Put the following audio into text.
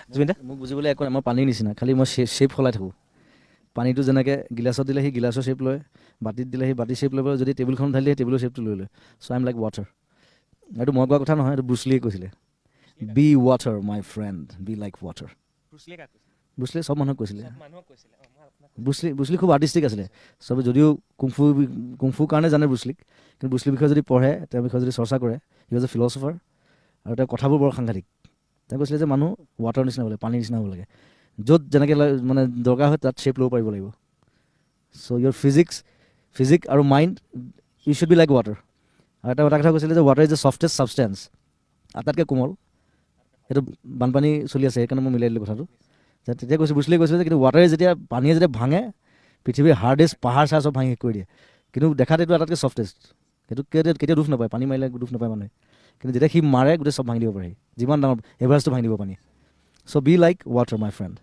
জুবিন দা মোক বুজিবলৈ একো নাই মই পানীৰ নিচিনা খালি মই শ্বেপ সলাই থাকোঁ পানীটো যেনেকৈ গিলাচত দিলে সি গিলাচৰ শ্বেপ লয় বাতিত দিলে সি বাতিৰ শ্বেপ ল'ব যদি টেবুলখন ঢালি দিয়ে টেবুলৰ শ্বেপটো লৈ লয় so' I am like water এইটো মই কোৱা কথা নহয় এইটো ব্ৰুচলিয়ে কৈছিলে be water my friend be like water ব্ৰুচলিয়ে চব মানুহক কৈছিলে ব্ৰুচলি খুব আৰ্টিষ্টিক আছিলে চবে যদিও কুংফুৰ কাৰণে জানে ব্ৰুচলিক কিন্তু ব্ৰুচলিৰ বিষয়ে যদি পঢ়ে তেওঁৰ বিষয়ে যদি চৰ্চা কৰে হি ৱাজ এ ফিলচফাৰ আৰু তেওঁৰ কথাবোৰ বৰ সাংঘাতিক তেওঁ কৈছিলে যে মানুহ ৱাটাৰ নিচিনা হ'ব লাগে পানীৰ নিচিনা হ'ব লাগে য'ত যেনেকৈ মানে দৰকাৰ হয় তাত শ্বেপ ল'ব পাৰিব লাগিব চ' ইয়'ৰ ফিজিক্স আৰু mind you should be like water আৰু এটা কথা কৈছিলে যে water is the softest substance আটাইতকৈ কোমল সেইটো বানপানী চলি আছে সেইকাৰণে মই মিলাই দিলোঁ কথাটো তেতিয়া ব্ৰুচলিয়ে কৈছিলে যে কিন্তু ৱাটাৰে যেতিয়া পানীয়ে যেতিয়া ভাঙে পৃথিৱীৰ হাৰ্ডেষ্ট পাহাৰ চাহাৰ চব ভাঙি শেষ কৰি দিয়ে কিন্তু দেখাত এইটো আটাইতকৈ ছফ্টেষ্ট সেইটো কেতিয়াও দুখ নাপায় পানী মাৰিলে দুখ নাপায় মানুহে কিন্তু যেতিয়া সি মাৰে গোটেই চব ভাঙি দিব পাৰে যিমান ডাঙৰ এভাৰেষ্টটো ভাঙি দিব পানী so' be like water my friend